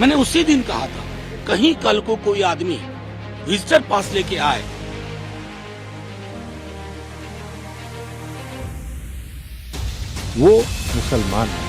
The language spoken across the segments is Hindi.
मैंने उसी दिन कहा था, कहीं कल को कोई आदमी विजिटर पास लेके आए, वो मुसलमान है।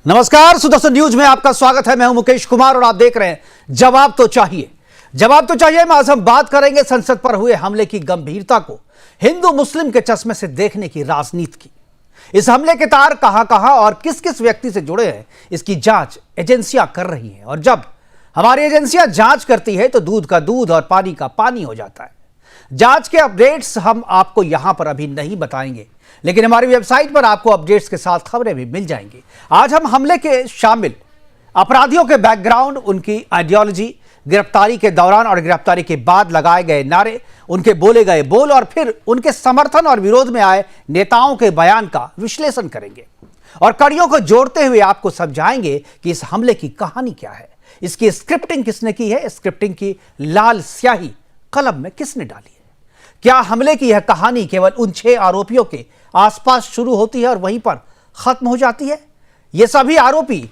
नमस्कार, सुदर्शन न्यूज में आपका स्वागत है। मैं हूं मुकेश कुमार और आप देख रहे हैं जवाब तो चाहिए। जवाब तो चाहिए में आज हम बात करेंगे संसद पर हुए हमले की गंभीरता को हिंदू मुस्लिम के चश्मे से देखने की राजनीति की। इस हमले के तार कहां और किस किस व्यक्ति से जुड़े हैं, इसकी जांच एजेंसियां कर रही हैं। और जब हमारी एजेंसियां जांच करती है तो दूध का दूध और पानी का पानी हो जाता है। जांच के अपडेट्स हम आपको यहां पर अभी नहीं बताएंगे, लेकिन हमारी वेबसाइट पर आपको अपडेट्स के साथ खबरें भी मिल जाएंगी। आज हम हमले के शामिल अपराधियों के बैकग्राउंड, उनकी आइडियोलॉजी, गिरफ्तारी के दौरान और गिरफ्तारी के बाद लगाए गए नारे, उनके बोले गए बोल और फिर उनके समर्थन और विरोध में आए नेताओं के बयान का विश्लेषण करेंगे और कड़ियों को जोड़ते हुए आपको समझाएंगे कि इस हमले की कहानी क्या है, इसकी स्क्रिप्टिंग किसने की है, स्क्रिप्टिंग की लाल स्याही कलम में किसने डाली है। क्या हमले की यह कहानी केवल उन 6 आरोपियों के आसपास शुरू होती है और वहीं पर खत्म हो जाती है? ये सभी आरोपी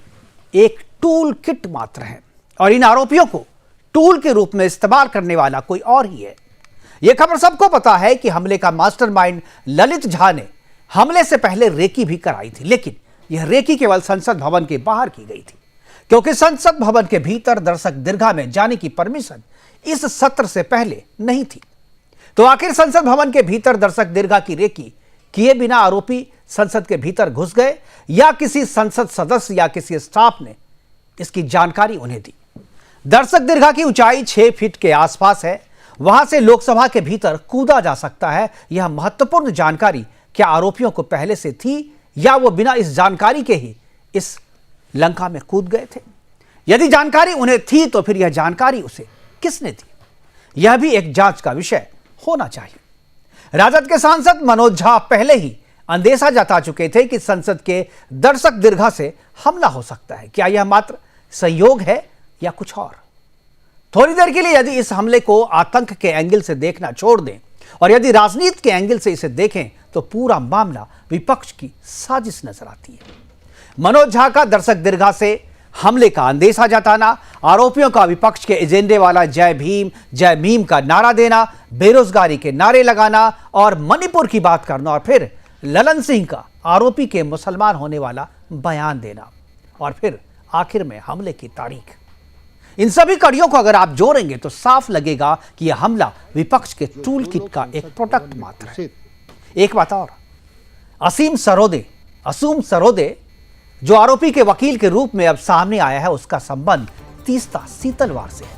एक टूल किट मात्र हैं और इन आरोपियों को टूल के रूप में इस्तेमाल करने वाला कोई और ही है। यह खबर सबको पता है कि हमले का मास्टरमाइंड ललित झा ने हमले से पहले रेकी भी कराई थी, लेकिन यह रेकी केवल संसद भवन के बाहर की गई थी, क्योंकि संसद भवन के भीतर दर्शक दीर्घा में जाने की परमिशन इस सत्र से पहले नहीं थी। तो आखिर संसद भवन के भीतर दर्शक दीर्घा की रेकी किए बिना आरोपी संसद के भीतर घुस गए या किसी संसद सदस्य या किसी स्टाफ ने इसकी जानकारी उन्हें दी? दर्शक दीर्घा की ऊंचाई 6 फीट के आसपास है, वहां से लोकसभा के भीतर कूदा जा सकता है। यह महत्वपूर्ण जानकारी क्या आरोपियों को पहले से थी या वो बिना इस जानकारी के ही इस लंका में कूद गए थे? यदि जानकारी उन्हें थी तो फिर यह जानकारी उसे किसने दी? यह भी एक जांच का विषय होना चाहिए। राजद के सांसद मनोज झा पहले ही अंदेशा जता चुके थे कि संसद के दर्शक दीर्घा से हमला हो सकता है। क्या यह मात्र संयोग है या कुछ और? थोड़ी देर के लिए यदि इस हमले को आतंक के एंगल से देखना छोड़ दें और यदि राजनीति के एंगल से इसे देखें तो पूरा मामला विपक्ष की साजिश नजर आती है। मनोज झा का दर्शक दीर्घा से हमले का अंदेशा जताना, आरोपियों का विपक्ष के एजेंडे वाला जय भीम जय मीम का नारा देना, बेरोजगारी के नारे लगाना और मणिपुर की बात करना और फिर ललन सिंह का आरोपी के मुसलमान होने वाला बयान देना और फिर आखिर में हमले की तारीख, इन सभी कड़ियों को अगर आप जोड़ेंगे तो साफ लगेगा कि यह हमला विपक्ष के टूल किट का एक प्रोडक्ट मात्र है। एक बात और, असीम सरोदे जो आरोपी के वकील के रूप में अब सामने आया है, उसका संबंध तीस्ता सीतलवार से है।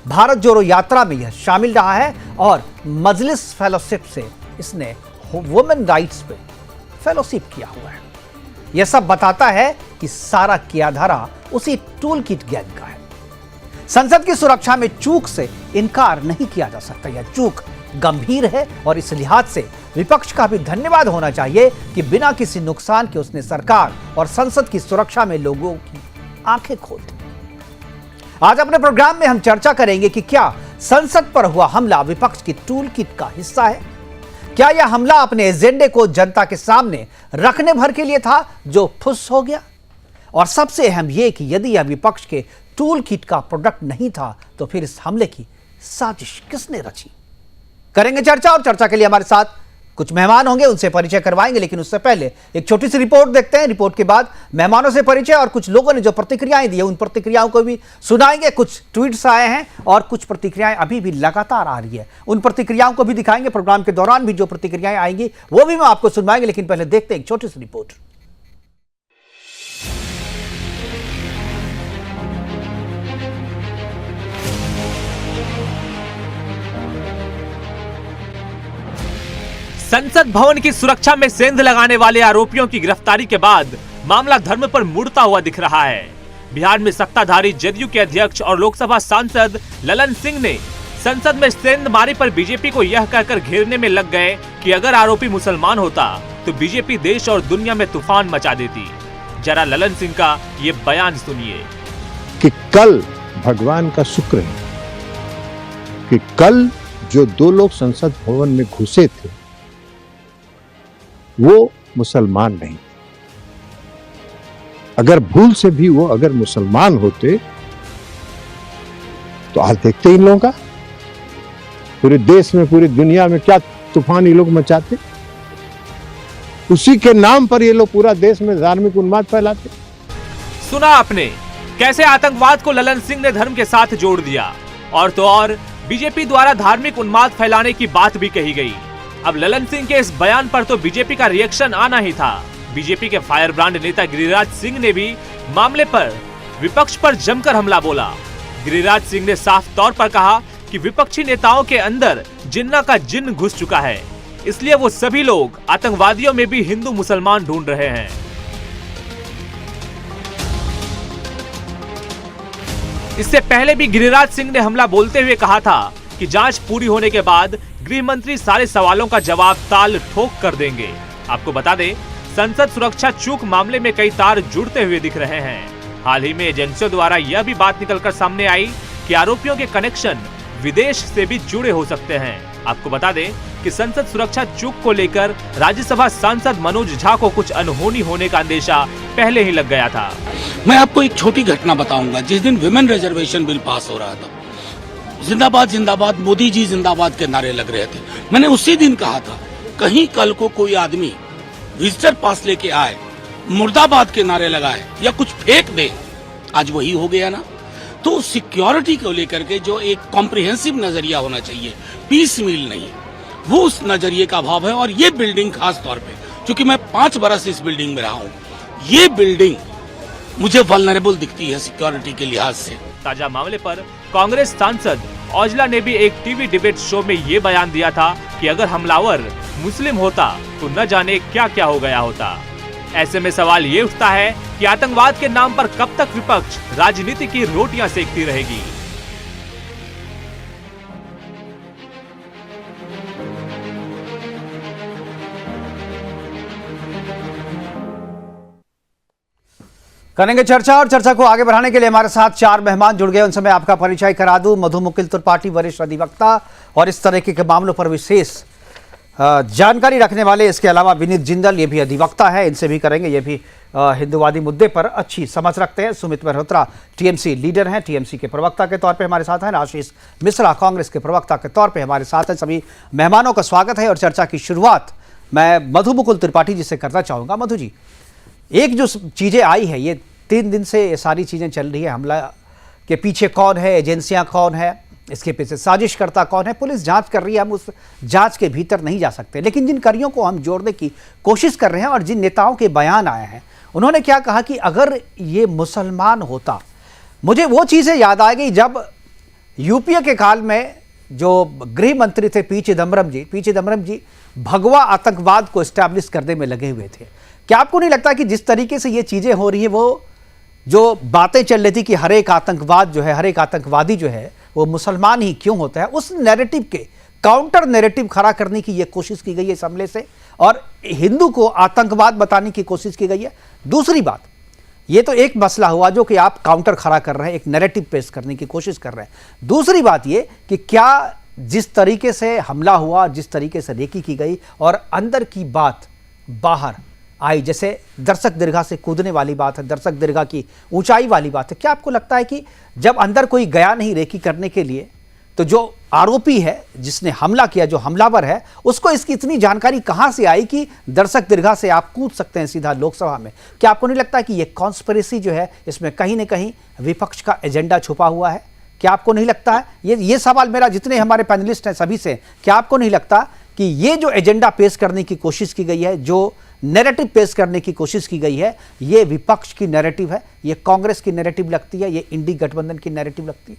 भारत जोड़ो यात्रा में यह शामिल रहा है और मजलिस फेलोशिप से इसने वुमेन राइट्स पे फेलोशिप किया हुआ है। यह सब बताता है कि सारा कियाधारा उसी टूल किट गैंग का है। संसद की सुरक्षा में चूक से इनकार नहीं किया जा सकता। यह चूक गंभीर है और इस लिहाज से विपक्ष का भी धन्यवाद होना चाहिए कि बिना किसी नुकसान के उसने सरकार और संसद की सुरक्षा में लोगों की आंखें खोल दी। आज अपने प्रोग्राम में हम चर्चा करेंगे कि क्या संसद पर हुआ हमला विपक्ष की टूल किट का हिस्सा है? क्या यह हमला अपने एजेंडे को जनता के सामने रखने भर के लिए था जो फुस हो गया? और सबसे अहम यह कि यदि यह विपक्ष के टूल किट का प्रोडक्ट नहीं था तो फिर इस हमले की साजिश किसने रची? करेंगे चर्चा और चर्चा के लिए हमारे साथ कुछ मेहमान होंगे, उनसे परिचय करवाएंगे। लेकिन उससे पहले एक छोटी सी रिपोर्ट देखते हैं। रिपोर्ट के बाद मेहमानों से परिचय और कुछ लोगों ने जो प्रतिक्रियाएं दी है उन प्रतिक्रियाओं को भी सुनाएंगे। कुछ ट्वीट्स आए हैं और कुछ प्रतिक्रियाएं अभी भी लगातार आ रही है, उन प्रतिक्रियाओं को भी दिखाएंगे। प्रोग्राम के दौरान भी जो प्रतिक्रियाएं आएंगी वो भी मैं आपको सुनवाएंगे। लेकिन पहले देखते हैं एक छोटी सी रिपोर्ट। संसद भवन की सुरक्षा में सेंध लगाने वाले आरोपियों की गिरफ्तारी के बाद मामला धर्म पर मुड़ता हुआ दिख रहा है। बिहार में सत्ताधारी जदयू के अध्यक्ष और लोकसभा सांसद ललन सिंह ने संसद में सेंधमारी पर बीजेपी को यह कहकर घेरने में लग गए कि अगर आरोपी मुसलमान होता तो बीजेपी देश और दुनिया में तूफान मचा देती। जरा ललन सिंह का ये बयान सुनिए कि कल भगवान का शुक्र है कि कल जो 2 लोग संसद भवन में घुसे थे वो मुसलमान नहीं। अगर भूल से भी वो अगर मुसलमान होते तो आज देखते इन लोगों का पूरे देश में पूरी दुनिया में क्या तूफान ये लोग मचाते। उसी के नाम पर ये लोग पूरा देश में धार्मिक उन्माद फैलाते। सुना आपने कैसे आतंकवाद को ललन सिंह ने धर्म के साथ जोड़ दिया, और तो और बीजेपी द्वारा धार्मिक उन्माद फैलाने की बात भी कही गई। अब ललन सिंह के इस बयान पर तो बीजेपी का रिएक्शन आना ही था। बीजेपी के फायर ब्रांड नेता गिरिराज सिंह ने भी मामले पर विपक्ष पर जमकर हमला बोला। गिरिराज सिंह ने साफ तौर पर कहा कि विपक्षी नेताओं के अंदर जिन्ना का जिन्न घुस चुका है, इसलिए वो सभी लोग आतंकवादियों में भी हिंदू मुसलमान ढूंढ रहे हैं। इससे पहले भी गिरिराज सिंह ने हमला बोलते हुए कहा था कि जांच पूरी होने के बाद गृह मंत्री सारे सवालों का जवाब ताल ठोक कर देंगे। आपको बता दें, संसद सुरक्षा चूक मामले में कई तार जुड़ते हुए दिख रहे हैं। हाल ही में एजेंसियों द्वारा यह भी बात निकलकर सामने आई कि आरोपियों के कनेक्शन विदेश से भी जुड़े हो सकते हैं। आपको बता दें कि संसद सुरक्षा चूक को लेकर राज्यसभा सांसद मनोज झा को कुछ अनहोनी होने का अंदेशा पहले ही लग गया था। मैं आपको एक छोटी घटना बताऊंगा। जिस दिन विमेन रिजर्वेशन बिल पास हो रहा था, जिंदाबाद जिंदाबाद मोदी जी जिंदाबाद के नारे लग रहे थे। मैंने उसी दिन कहा था कहीं कल को कोई आदमी विजिटर पास लेके आए, मुर्दाबाद के नारे लगाए या कुछ फेंक दे। आज वही हो गया ना। तो सिक्योरिटी को लेकर के जो एक कॉम्प्रिहेंसिव नजरिया होना चाहिए, पीस मील नहीं, वो उस नजरिए का अभाव है। और ये बिल्डिंग खास तौर पे, क्योंकि मैं 5 बरस इस बिल्डिंग में रहा हूँ, ये बिल्डिंग मुझे वल्नरेबल दिखती है सिक्योरिटी के लिहाज से। ताजा मामले पर कांग्रेस सांसद औजला ने भी एक टीवी डिबेट शो में ये बयान दिया था कि अगर हमलावर मुस्लिम होता तो न जाने क्या क्या हो गया होता। ऐसे में सवाल ये उठता है कि आतंकवाद के नाम पर कब तक विपक्ष राजनीति की रोटियां सेकती रहेगी। करेंगे चर्चा, और चर्चा को आगे बढ़ाने के लिए हमारे साथ 4 मेहमान जुड़ गए। उनसे मैं आपका परिचय करा दूं। मधु मुकुल त्रिपाठी, वरिष्ठ अधिवक्ता और इस तरह के मामलों पर विशेष जानकारी रखने वाले। इसके अलावा विनीत जिंदल, ये भी अधिवक्ता है, इनसे भी करेंगे। ये भी हिंदुवादी मुद्दे पर अच्छी समझ रखते हैं। सुमित मल्होत्रा टीएमसी लीडर हैं, टीएमसी के प्रवक्ता के तौर पे हमारे साथ हैं। आशीष मिश्रा कांग्रेस के प्रवक्ता के तौर पे हमारे साथ हैं। सभी मेहमानों का स्वागत है। और चर्चा की शुरुआत मैं मधु मुकुल त्रिपाठी जी से करना चाहूँगा। मधु जी, एक जो चीज़ें आई है, ये 3 दिन से ये सारी चीज़ें चल रही है। हमला के पीछे कौन है, एजेंसियां कौन है, इसके पीछे साजिशकर्ता कौन है, पुलिस जांच कर रही है। हम उस जांच के भीतर नहीं जा सकते, लेकिन जिन कड़ियों को हम जोड़ने की कोशिश कर रहे हैं और जिन नेताओं के बयान आए हैं, उन्होंने क्या कहा कि अगर ये मुसलमान होता, मुझे वो चीज़ें याद आ गई जब यूपीए के काल में जो गृह मंत्री थे पी चिदम्बरम जी भगवा आतंकवाद को एस्टैब्लिश करने में लगे हुए थे। क्या आपको नहीं लगता कि जिस तरीके से ये चीज़ें हो रही है, वो जो बातें चल रही थी कि हर एक आतंकवाद जो है, हर एक आतंकवादी जो है वो मुसलमान ही क्यों होता है, उस नैरेटिव के काउंटर नैरेटिव खड़ा करने की ये कोशिश की गई है इस हमले से, और हिंदू को आतंकवाद बताने की कोशिश की गई है। दूसरी बात, ये तो एक मसला हुआ जो कि आप काउंटर खड़ा कर रहे हैं, एक नैरेटिव पेश करने की कोशिश कर रहे हैं। दूसरी बात ये कि क्या जिस तरीके से हमला हुआ, जिस तरीके से रेकी की गई और अंदर की बात बाहर आई, जैसे दर्शक दीर्घा से कूदने वाली बात है, दर्शक दीर्घा की ऊंचाई वाली बात है, क्या आपको लगता है कि जब अंदर कोई गया नहीं रेकी करने के लिए, तो जो आरोपी है, जिसने हमला किया, जो हमलावर है, उसको इसकी इतनी जानकारी कहां से आई कि दर्शक दीर्घा से आप कूद सकते हैं सीधा लोकसभा में? क्या आपको नहीं लगता कि ये कॉन्स्पिरेसी जो है, इसमें कहीं ना कहीं विपक्ष का एजेंडा छुपा हुआ है? क्या आपको नहीं लगता है? ये सवाल मेरा जितने हमारे पैनलिस्ट हैं सभी से, क्या आपको नहीं लगता कि ये जो एजेंडा पेश करने की कोशिश की गई है, जो नैरेटिव पेश करने की कोशिश की गई है, ये विपक्ष की नैरेटिव है, ये कांग्रेस की नैरेटिव लगती है, ये इंडी गठबंधन की नैरेटिव लगती है?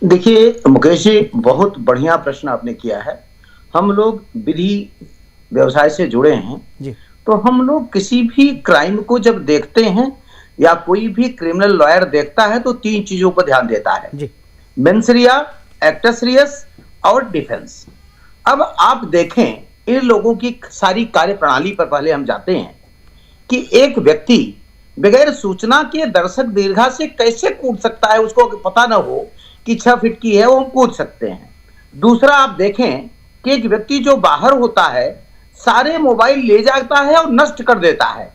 देखिए मुकेश जी, बहुत बढ़िया प्रश्न आपने किया है। हम लोग विधि व्यवसाय से जुड़े हैं जी, तो हम लोग किसी भी क्राइम को जब देखते हैं या कोई भी क्रिमिनल लॉयर देखता है तो 3 चीजों पर ध्यान देता है जी, मेंस रिया, एक्टस रियस और डिफेंस। अब आप देखें इन लोगों की सारी कार्य प्रणाली पर पहले हम जाते हैं कि एक व्यक्ति बगैर सूचना के दर्शक दीर्घा से कैसे कूद सकता है, उसको पता ना हो कि 6 फीट की है, वो हम कूद सकते हैं। दूसरा, आप देखें कि एक व्यक्ति जो बाहर होता है सारे मोबाइल ले जाता है और नष्ट कर देता है।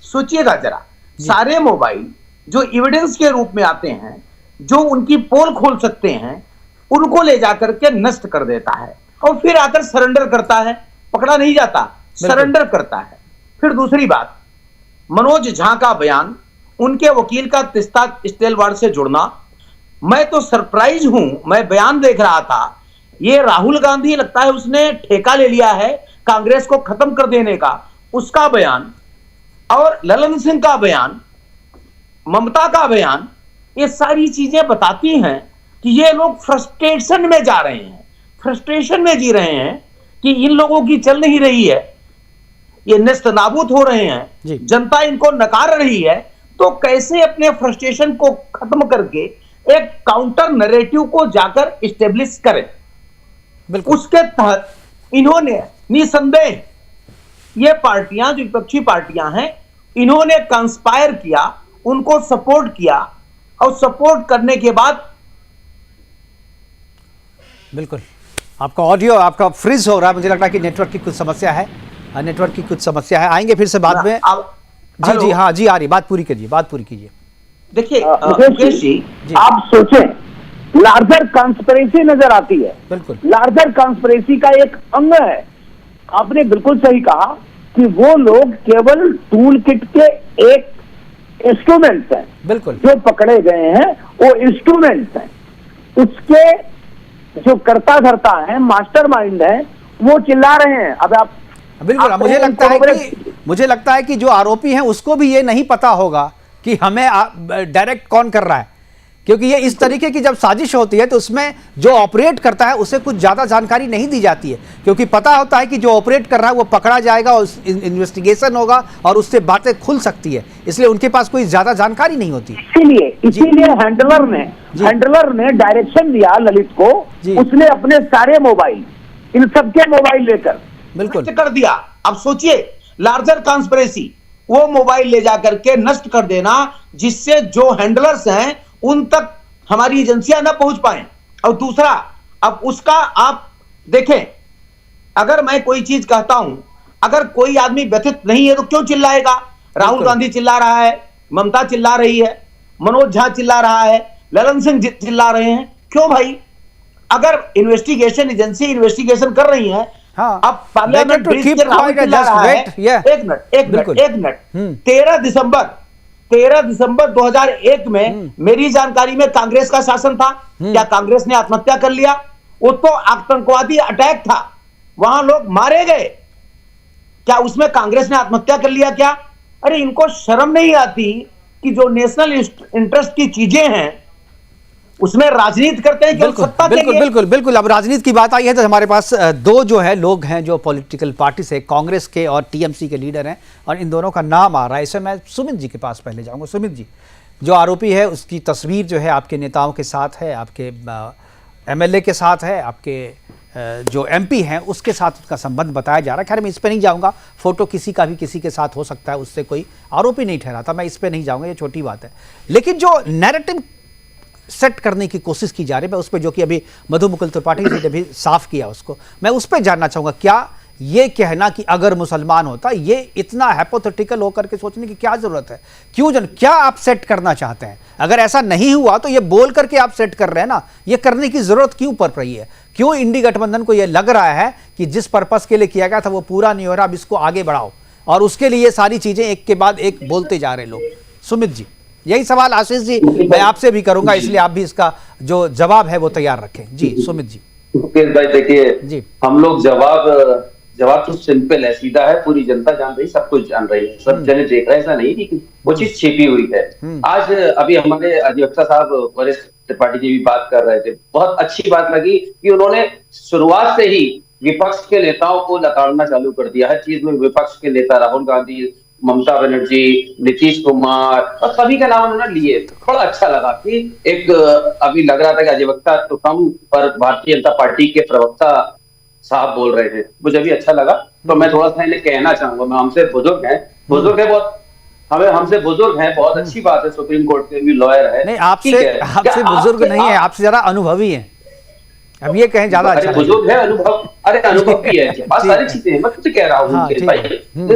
सोचिएगा जरा, सारे मोबाइल जो एविडेंस के रूप में आते हैं, जो उनकी पोल खोल सकते हैं, उनको ले जाकर के नष्ट कर देता है और फिर आकर सरेंडर करता है, पकड़ा नहीं जाता, सरेंडर करता है। फिर दूसरी बात, मनोज झा का बयान, उनके वकील का तिस्ता स्टील वार्ड से जुड़ना, मैं तो सरप्राइज हूं। मैं बयान देख रहा था, ये राहुल गांधी लगता है उसने ठेका ले लिया है कांग्रेस को खत्म कर देने का, उसका बयान और ललन सिंह का बयान, ममता का बयान, ये सारी चीजें बताती हैं कि ये लोग फ्रस्ट्रेशन में जा रहे हैं, फ्रस्ट्रेशन में जी रहे हैं कि इन लोगों की चल नहीं रही है, ये नेस्त नाबूद हो रहे हैं, जनता इनको नकार रही है। तो कैसे अपने फ्रस्ट्रेशन को खत्म करके एक काउंटर नैरेटिव को जाकर इस्टेब्लिश करें, उसके तहत इन्होंने निसंदेह ये पार्टियां जो विपक्षी पार्टियां हैं, इन्होंने कंस्पायर किया, उनको सपोर्ट किया और सपोर्ट करने के बाद बिल्कुल आपका ऑडियो आपका फ्रीज हो रहा है, मुझे लग रहा है कि नेटवर्क की कुछ समस्या है, नेटवर्क की कुछ समस्या है, आएंगे फिर से बाद में। जी जी हाँ जी, आ रही, बात पूरी कीजिए, बात पूरी कीजिए। देखिए मुकेश जी, आप सोचें लार्जर कॉन्स्पिरेसी नजर आती है, बिल्कुल लार्जर कॉन्स्पिरेसी का एक अंग है। आपने बिल्कुल सही कहा कि वो लोग केवल टूल किट के एक इंस्ट्रूमेंट्स हैं, बिल्कुल जो पकड़े गए हैं वो इंस्ट्रूमेंट्स हैं, उसके जो कर्ता धर्ता है, मास्टरमाइंड है, वो चिल्ला रहे हैं। अब आप बिल्कुल, मुझे लगता है कि जो आरोपी हैं उसको भी ये नहीं पता होगा कि हमें डायरेक्ट कौन कर रहा है, क्योंकि ये इस तरीके की जब साजिश होती है तो उसमें जो ऑपरेट करता है उसे कुछ ज्यादा जानकारी नहीं दी जाती है, क्योंकि पता होता है कि जो ऑपरेट कर रहा है वो पकड़ा जाएगा और इन्वेस्टिगेशन होगा और उससे बातें खुल सकती है, इसलिए उनके पास कोई ज्यादा जानकारी नहीं होती। इसीलिए हैंडलर ने डायरेक्शन दिया ललित को, उसने अपने सारे मोबाइल, इन सबके मोबाइल लेकर बिल्कुल कर दिया। अब सोचिए, लार्जर कॉन्स्पिरेसी, वो मोबाइल ले जाकर के नष्ट कर देना, जिससे जो हैंडलर्स हैं उन तक हमारी एजेंसियां ना पहुंच पाए। और दूसरा, अब उसका आप देखें, अगर मैं कोई चीज कहता हूं, अगर कोई आदमी व्यथित नहीं है तो क्यों चिल्लाएगा? राहुल गांधी चिल्ला रहा है, ममता चिल्ला रही है, मनोज झा चिल्ला रहा है, ललन सिंह चिल्ला रहे हैं, क्यों भाई? अगर इन्वेस्टिगेशन एजेंसी इन्वेस्टिगेशन कर रही है, हाँ, अब पार्लियामेंट ब्रिज के राहुल चिल्ला रहा है। एक मिनट 13 दिसंबर 2001 में मेरी जानकारी में कांग्रेस का शासन था। क्या कांग्रेस ने आत्महत्या कर लिया? वो तो आतंकवादी अटैक था, वहां लोग मारे गए। क्या उसमें कांग्रेस ने आत्महत्या कर लिया क्या? अरे इनको शर्म नहीं आती कि जो नेशनल इंटरेस्ट की चीजें हैं उसमें राजनीति करते हैं। बिल्कुल। अब राजनीति की बात आई है तो हमारे पास दो जो है लोग हैं जो पॉलिटिकल पार्टी से, कांग्रेस के और टीएमसी के लीडर हैं, और इन दोनों का नाम आ रहा है। इसमें मैं सुमित जी के पास पहले जाऊंगा। सुमित जी, जो आरोपी है उसकी तस्वीर जो है आपके नेताओं के साथ है, आपके एमएलए के साथ है, आपके जो एमपी हैं उसके साथ उसका संबंध बताया जा रहा है। खैर मैं इस पर नहीं जाऊँगा, फोटो किसी का भी किसी के साथ हो सकता है, उससे कोई आरोपी नहीं ठहराता, मैं इस पर नहीं जाऊँगा, ये छोटी बात है। लेकिन जो नैरेटिव सेट करने की कोशिश की जा रही है, मैं उस पर, जो कि अभी मधु मुकुल त्रिपाठी जी ने भी साफ किया उसको, मैं उस पर जानना चाहूँगा, क्या ये कहना कि अगर मुसलमान होता, ये इतना हाइपोथेटिकल होकर के सोचने की क्या जरूरत है? क्या आप सेट करना चाहते हैं? अगर ऐसा नहीं हुआ तो ये बोल करके आप सेट कर रहे हैं ना, ये करने की जरूरत क्यों पड़ रही है? क्यों इंडी गठबंधन को ये लग रहा है कि जिस पर्पस के लिए किया गया था वो पूरा नहीं हो रहा, अब इसको आगे बढ़ाओ, और उसके लिए सारी चीजें एक के बाद एक बोलते जा रहे लोग? सुमित जी, यही सवाल आशीष जी मैं आपसे भी करूंगा, इसलिए आप भी इसका जो जवाब है वो तैयार रखें। जी सुमित जी। मुकेश भाई देखिए, हम लोग जवाब तो सिंपल है, सीधा है, पूरी जनता जान रही, सब कुछ जान रही है, सब जने देख रहे हैं, ऐसा नहीं कि वो चीज छिपी हुई है। आज अभी हमारे अधिवक्ता साहब वरिष्ठ त्रिपाठी जी भी बात कर रहे थे, बहुत अच्छी बात लगी कि उन्होंने शुरुआत से ही विपक्ष के नेताओं को नकारना चालू कर दिया। हर चीज में विपक्ष के नेता राहुल गांधी, ममता बनर्जी, नीतीश कुमार और सभी का नाम उन्होंने लिए। थोड़ा अच्छा लगा कि एक अभी लग रहा था कि अधिवक्ता तो कम पर भारतीय जनता पार्टी के प्रवक्ता साहब बोल रहे थे, मुझे भी अच्छा लगा। तो मैं थोड़ा सा इन्हें कहना चाहूंगा, मैं हमसे बुजुर्ग है बहुत, हमें हमसे बुजुर्ग हैं, बहुत अच्छी बात है, सुप्रीम कोर्ट के भी लॉयर है। नहीं, आपसे बुजुर्ग नहीं है, आपसे जरा अनुभवी हैं। अब ये कहें ज्यादा अच्छा बुजुर्ग है, अनुभव, अरे अनुभव भी है, बहुत सारी चीजें हैं। मैं तुझे कह रहा हूँ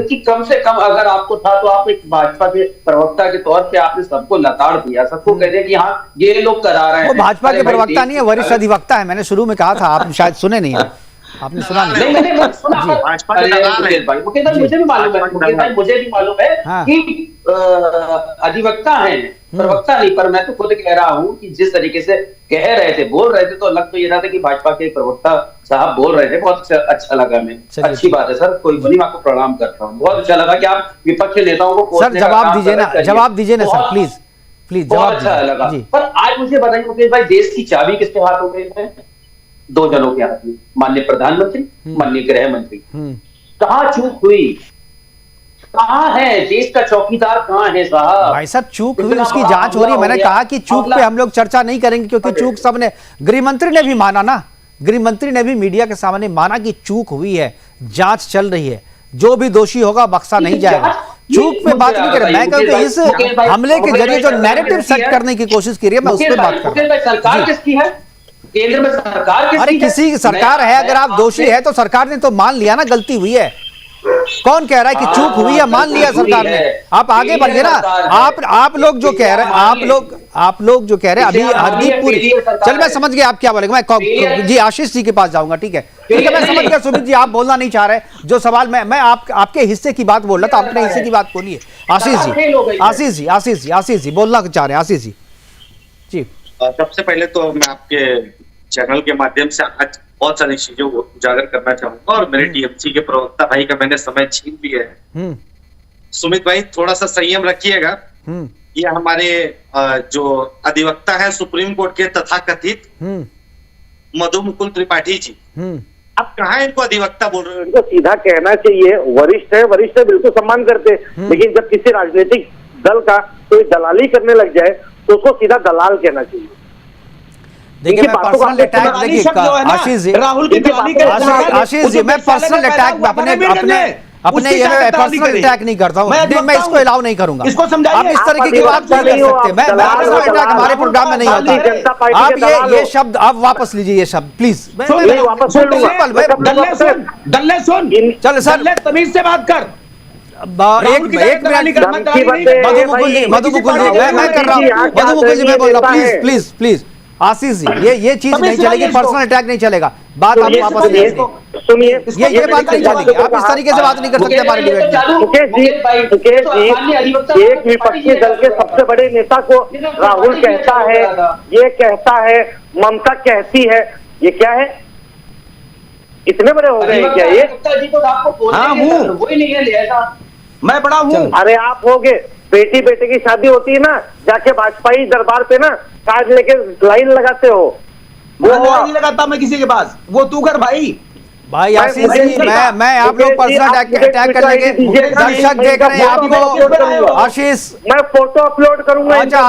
कि कम से कम अगर आपको था तो आप एक भाजपा के प्रवक्ता के तौर पे आपने सबको लताड़ दिया, सबको कह दिया कि हाँ ये लोग करा रहे हैं। वो भाजपा के प्रवक्ता नहीं है, वरिष्ठ अधिवक्ता है। मैंने शुरू में कहा था, आप शायद सुने नहीं है, आपने सुना नहीं। मैंने सुना, मुझे भी मालूम है, मुझे भी मालूम है कि अधिवक्ता हैं, प्रवक्ता नहीं। पर मैं तो खुद कह रहा हूं कि जिस तरीके से कह रहे थे, बोल रहे थे, तो लग तो ये रहा था कि भाजपा के प्रवक्ता साहब बोल रहे थे। बहुत अच्छा लगा, हमें अच्छी बात है सर, कोई नहीं, आपको प्रणाम करता हूँ। बहुत अच्छा लगा कि आप विपक्ष के नेताओं को सर जवाब दीजिए ना, जवाब दीजिए ना सर, प्लीज प्लीज जवाब। अच्छा लगा। पर आज मुझे बताइए मुकेश भाई, देश की चाबी किसके हाथ हो गई है? दो जनों के हाथ में, माननीय प्रधानमंत्री, माननीय गृह मंत्री। कहाँ चूक हुई, कहाँ है देश का चौकीदार, कहाँ है साहब? भाई साहब चूक हुई, उसकी जांच हो रही है। मैंने कहा कि चूक पे हम लोग चर्चा नहीं करेंगे, क्योंकि चूक सबने, गृह मंत्री ने भी माना ना, गृह मंत्री ने भी मीडिया के सामने माना कि चूक हुई है, जांच चल रही है, जो भी दोषी होगा बख्शा नहीं जाएगा। चूक पे बात नहीं करें। मैं कहूँ कि इस हमले के जरिए जो नैरेटिव सेट करने की कोशिश की रही है, मैं उस पर बात कर रहा हूँ। सरकार किसकी है? केंद्र में सरकार किसकी है? अरे किसी की सरकार है, अगर आप दोषी है तो सरकार ने तो मान लिया ना गलती हुई है। कौन कह रहा है कि चूक हुई है? मान लिया सरकार ने। आप आगे बढ़िए ना। आप लोग जो कह रहे हैं, आप लोग जो कह रहे हैं अभी हरदीप पुरी, चल मैं समझ गया आप क्या बोलेंगे। मैं जी आशीष जी के पास जाऊंगा, ठीक है मैं समझ गया। सुमित जी आप बोलना नहीं चाह रहे, जो सवाल मैं आपके हिस्से की बात बोल रहा था, अपने हिस्से की बात बोलिए। आशीष जी बोलना चाह रहे हैं, आशीष जी। सबसे पहले तो मैं आपके चैनल के माध्यम से आज बहुत सारी चीजों को उजागर करना चाहूंगा, और मेरे टीएमसी के प्रवक्ता भाई का मैंने समय छीन लिया है। सुमित भाई थोड़ा सा संयम रखिएगा। ये हमारे जो अधिवक्ता है सुप्रीम कोर्ट के तथाकथित मधु मुकुल त्रिपाठी जी, आप कहाँ इनको अधिवक्ता बोल रहे हो? इनको सीधा कहना चाहिए, वरिष्ठ है बिल्कुल सम्मान करते, लेकिन जब किसी राजनीतिक दल का कोई दलाली करने लग जाए तो उसको सीधा दलाल कहना चाहिए। देखिए मैं पर्सनल अटैक, देखिए आशीष जी, आशीष जी मैं पर्सनल अटैक अपने ये पर्सनल अटैक नहीं करता हूँ, मैं इसको अलाउ नहीं करूंगा। आप इस तरीके की बात नहीं कर सकते। मैं पर्सनल अटैक हमारे प्रोग्राम में नहीं होता। आप ये शब्द आप वापस लीजिए, ये शब्द प्लीज। चल सर तमीज से बात कर। एक मिनट मधु मुकुल जी मैं कर रहा हूँ, मधु मुकुल जी मैं बोल रहा हूँ, प्लीज प्लीज आशीष जी ये चीज नहीं चलेगी, पर्सनल अटैक नहीं चलेगा। बात आप वापस लीजिए, सुनिए ये बात नहीं चलेगी। आप इस तरीके से बात नहीं कर सकते हमारे डिबेट में। मुकेश जी एक विपक्षी दल के सबसे बड़े नेता को राहुल कहता है, ये कहता है, ममता कहती है, ये क्या है? इतने बड़े हो गए क्या ये? हाँ वही नहीं है, मैं बड़ा हूँ। अरे आप होगे, बेटी बेटे की शादी होती है ना, जाके वाजपेयी दरबार पे ना कार्ड लेके लाइन लगाते हो। वो लाइन नहीं लगाता मैं किसी के पास, वो तू कर भाई आशीष जी मैं आप लोग पर्सनल अटैक कर लेंगे, दर्शक देख रहे हैं आपको। आशीष मैं फोटो अपलोड करूंगा। अच्छा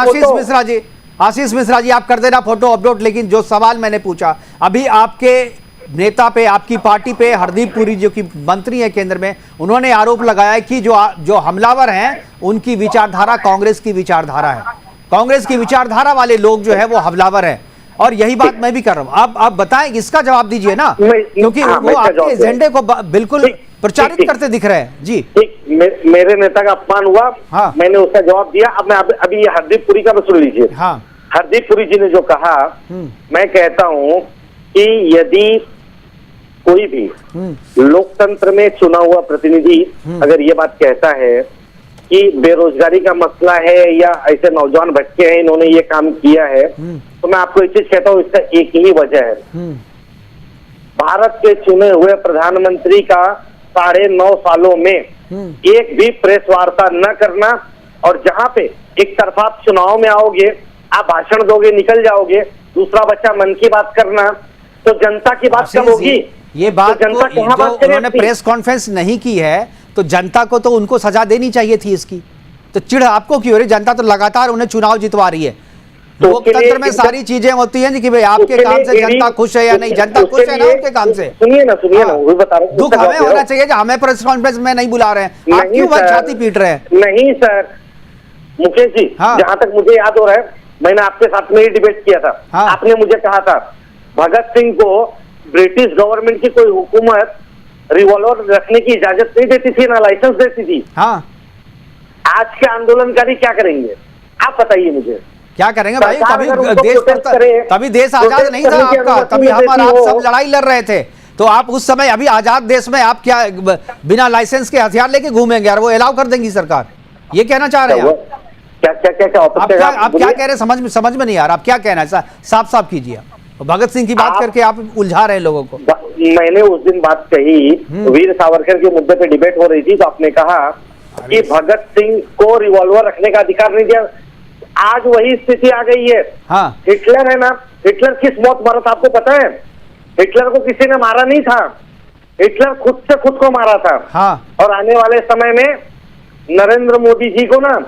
आशीष मिश्रा जी आप कर देना फोटो अपलोड। लेकिन जो सवाल मैंने पूछा, अभी आपके नेता पे, आपकी पार्टी पे हरदीप पुरी जो कि मंत्री है केंद्र में, उन्होंने आरोप लगाया कि जो हमलावर हैं उनकी विचारधारा कांग्रेस की विचारधारा है, कांग्रेस की विचारधारा वाले लोग जो है वो हमलावर हैं। और यही बात मैं भी कर रहा हूं। आप बताएं, इसका जवाब दीजिए ना, क्योंकि वो आपके एजेंडे को बिल्कुल प्रचारित करते दिख रहे हैं। जी मेरे नेता का अपमान हुआ, हाँ मैंने उसका जवाब दिया। अब मैं अभी ये हरदीप पुरी का सुन लीजिए। हाँ हरदीप पुरी जी ने जो कहा, मैं कहता हूं कि यदि कोई भी लोकतंत्र में चुना हुआ प्रतिनिधि अगर ये बात कहता है कि बेरोजगारी का मसला है या ऐसे नौजवान भटके हैं, इन्होंने ये काम किया है, तो मैं आपको एक चीज कहता हूँ, इसका एक ही वजह है, भारत के चुने हुए प्रधानमंत्री का 9.5 सालों में एक भी प्रेस वार्ता न करना, और जहां पे एक तरफा आप चुनाव में आओगे, आप भाषण दोगे, निकल जाओगे, दूसरा बच्चा मन की बात करना, तो जनता की बात कब होगी? ये बात तो उन्होंने प्रेस कॉन्फ्रेंस नहीं की है, तो जनता को तो उनको सजा देनी चाहिए थी इसकी। तो चिढ़ आपको क्यों हो रही? जनता तो लगातार उन्हें चुनाव जितवा रही है। लोकतंत्र में सारी चीजें होती हैं कि भाई आपके काम से जनता खुश है या नहीं, जनता खुश है ना आपके काम से। सुनिए ना वही बता रहा हूँ। दुख हमें होना चाहिए कि हमें प्रेस कॉन्फ्रेंस में नहीं बुला रहे हैं, आप क्यों छाती पीट रहे हैं? नहीं सर, मुकेश जी, जहां तक मुझे याद हो रहा है, मैंने आपके साथ में ही डिबेट किया था। आपने मुझे कहा था भगत सिंह को ब्रिटिश गवर्नमेंट की कोई हुकूमत रिवॉल्वर रखने की इजाजत नहीं देती थी, ना लाइसेंस देती थी। आज के आंदोलनकारी क्या करेंगे आप बताइए मुझे? क्या करेंगे भाई? तभी देश आजाद नहीं था आपका, तभी हम और आप सब लड़ाई लड़ रहे थे। तो आप उस समय अभी आजाद देश में आप क्या बिना लाइसेंस के हथियार लेके घूमेंगे यार? वो अलाउ कर देंगी सरकार, ये कहना चाह रहे हैं आप? आप क्या कह रहे हैं? समझ में नहीं आ रहा आप क्या कहना है, साफ साफ कीजिए। भगत सिंह की बात करके आप उलझा रहे हैं लोगों को। मैंने उस दिन बात कही, वीर सावरकर के मुद्दे पे डिबेट हो रही थी, तो आपने कहा कि भगत सिंह को रिवॉल्वर रखने का अधिकार नहीं दिया। आज वही स्थिति आ गई है। हिटलर है ना, हिटलर किस मौत मरा था आपको पता है? हिटलर को किसी ने मारा नहीं था, हिटलर खुद से खुद को मारा था। और आने वाले समय में नरेंद्र मोदी जी को ना,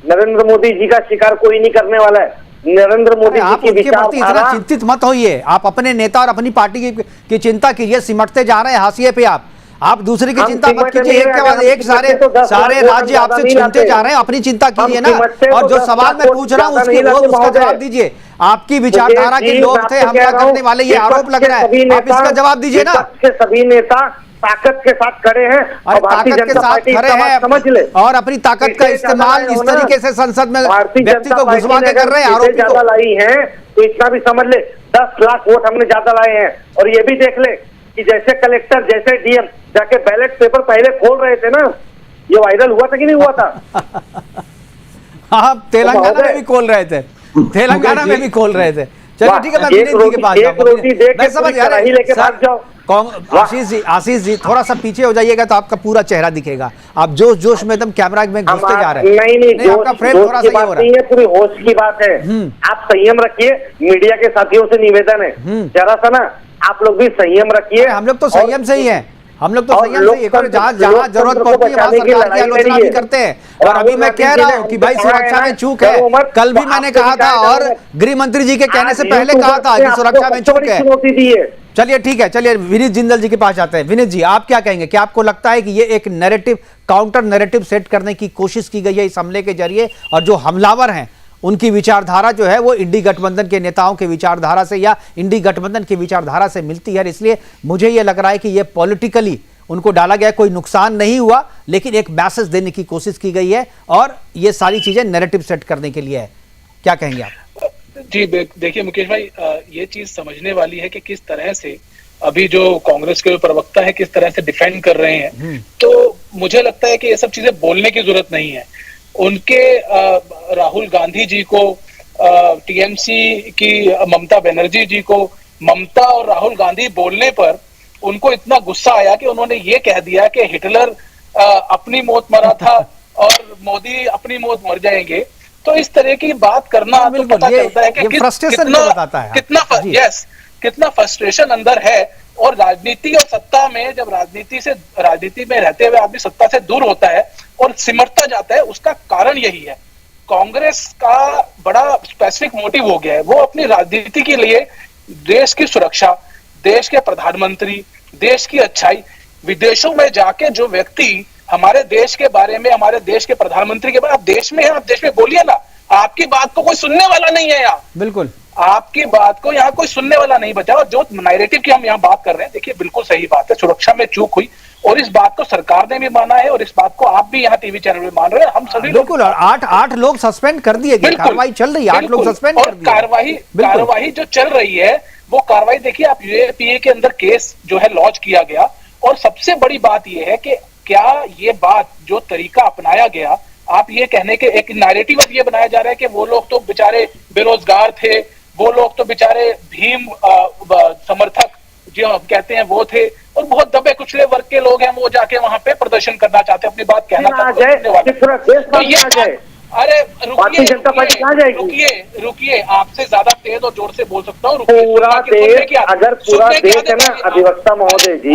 नरेंद्र मोदी जी का शिकार कोई नहीं करने वाला है। नरेंद्र मोदी जी की विचारधारा, चिंतित मत होइए, आप अपने नेता और अपनी पार्टी की चिंता कीजिए। सिमटते जा रहे हैं हाशिए पे आप दूसरे की चिंता मत कीजिए। एक के बाद एक सारे राज्य आपसे छीनते जा रहे हैं, अपनी चिंता कीजिए ना। और जो सवाल मैं पूछ रहा हूँ उसका जवाब दीजिए। आपकी विचारधारा के लोग थे हमला करने वाले, ये आरोप लग रहा है, आप इसका जवाब दीजिए ना। सभी नेता ताकत के साथ खड़े हैं और भारतीय जनता पार्टी खड़े हैं, समझ ले। और अपनी ताकत का इस्तेमाल इस तरीके से संसद में व्यक्ति को घुसवा के कर रहे हैं, आरोपी ज्यादा लाई है तो इतना भी समझ ले, 10 लाख वोट हमने ज्यादा लाए हैं। और ये भी देख ले कि जैसे कलेक्टर जैसे डीएम जाके बैलेट पेपर पहले खोल रहे थे ना, ये वायरल हुआ था कि नहीं हुआ था? हाँ, तेलंगाना में भी खोल रहे थे, तेलंगाना में भी खोल रहे थे। चलिए ठीक है, मैं विनीत जी के पास जाऊंगा। मैं समझ आ रहा है आशीष जी थोड़ा सा पीछे हो जाइएगा तो आपका पूरा चेहरा दिखेगा। आप जोश में एकदम कैमरा में घुसते जा रहे हैं। नहीं, आपका फ्रेम थोड़ा सही हो रहा है, पूरी होश की बात है। आप संयम रखिए, मीडिया के साथियों से निवेदन है जरा सा ना आप लोग भी संयम रखिए। हम लोग तो संयम से ही है, हम लोग तो संयम से ही, जहाँ जरूरत पड़ती है वहाँ सरकार की आलोचना भी करते हैं। और अभी मैं कह रहा हूँ कि भाई सुरक्षा में चूक है, कल भी मैंने कहा था और गृह मंत्री जी के कहने से पहले कहा था कि सुरक्षा में चूक है। चलिए ठीक है, चलिए विनीत जिंदल जी के पास जाते हैं। विनीत जी, आप क्या कहेंगे? क्या आपको लगता है कि ये एक नैरेटिव, काउंटर नैरेटिव सेट करने की कोशिश की गई है इस हमले के जरिए, और जो हमलावर हैं उनकी विचारधारा जो है वो इंडी गठबंधन के नेताओं के विचारधारा से या इंडी गठबंधन की विचारधारा से मिलती है? इसलिए मुझे ये लग रहा है कि ये पॉलिटिकली उनको डाला गया, कोई नुकसान नहीं हुआ, लेकिन एक मैसेज देने की कोशिश की गई है और ये सारी चीजें नैरेटिव सेट करने के लिए है। क्या कहेंगे आप? जी देखिए मुकेश भाई, ये चीज समझने वाली है कि किस तरह से अभी जो कांग्रेस के प्रवक्ता है किस तरह से डिफेंड कर रहे हैं। तो मुझे लगता है कि ये सब चीजें बोलने की जरूरत नहीं है। उनके राहुल गांधी जी को, टीएमसी की ममता बनर्जी जी को, ममता और राहुल गांधी बोलने पर उनको इतना गुस्सा आया कि उन्होंने ये कह दिया कि हिटलर अपनी मौत मरा था और मोदी अपनी मौत मर जाएंगे। तो इस तरह की बात करना तो पता चलता है कि कितना फ्रस्ट्रेशन अंदर है। और राजनीति और सत्ता में, जब राजनीति में रहते हुए आदमी सत्ता से दूर होता है और सिमटता जाता है, उसका कारण यही है। कांग्रेस का बड़ा स्पेसिफिक मोटिव हो गया है, वो अपनी राजनीति के लिए देश की सुरक्षा, देश के प्रधानमंत्री, देश की अच्छाई, विदेशों में जाके जो व्यक्ति हमारे देश के बारे में, हमारे देश के प्रधानमंत्री के बारे में, आप देश में हैं, आप देश में बोलिए ना, आपकी बात को कोई सुनने वाला नहीं है यहाँ। बिल्कुल, आपकी बात को यहाँ कोई सुनने वाला नहीं बचा। और जो नैरेटिव की हम यहाँ बात कर रहे हैं, देखिए बिल्कुल सही बात है, सुरक्षा में चूक हुई और इस बात को सरकार ने भी माना है और इस बात को आप भी यहाँ टीवी चैनल में मान रहे हैं, हम सभी। बिल्कुल, और आठ लोग सस्पेंड कर दिए गए, कार्रवाई चल रही है, 8 लोग सस्पेंड कर दिए। कार्रवाई जो चल रही है वो कार्रवाई देखिए, आप यूएपीए के अंदर केस जो है लॉन्च किया गया। और सबसे बड़ी बात यह है कि क्या ये बात, जो तरीका अपनाया गया, आप ये कहने के एक नैरेटिव ये बनाया जा रहा है कि वो लोग तो बेचारे बेरोजगार थे, वो लोग तो बेचारे भीम समर्थक जो कहते हैं वो थे, और बहुत दबे कुचले वर्ग के लोग हैं, वो जाके वहां पे प्रदर्शन करना चाहते हैं, अपनी बात कहना चाहते हैं। अरे भारतीय जनता पार्टी कहाँ जाएगी? रुकिए, आपसे ज्यादा तेज और जोर से बोल सकता हूँ। पूरा देश, अगर पूरा देश है ना, अधिवक्ता महोदय जी,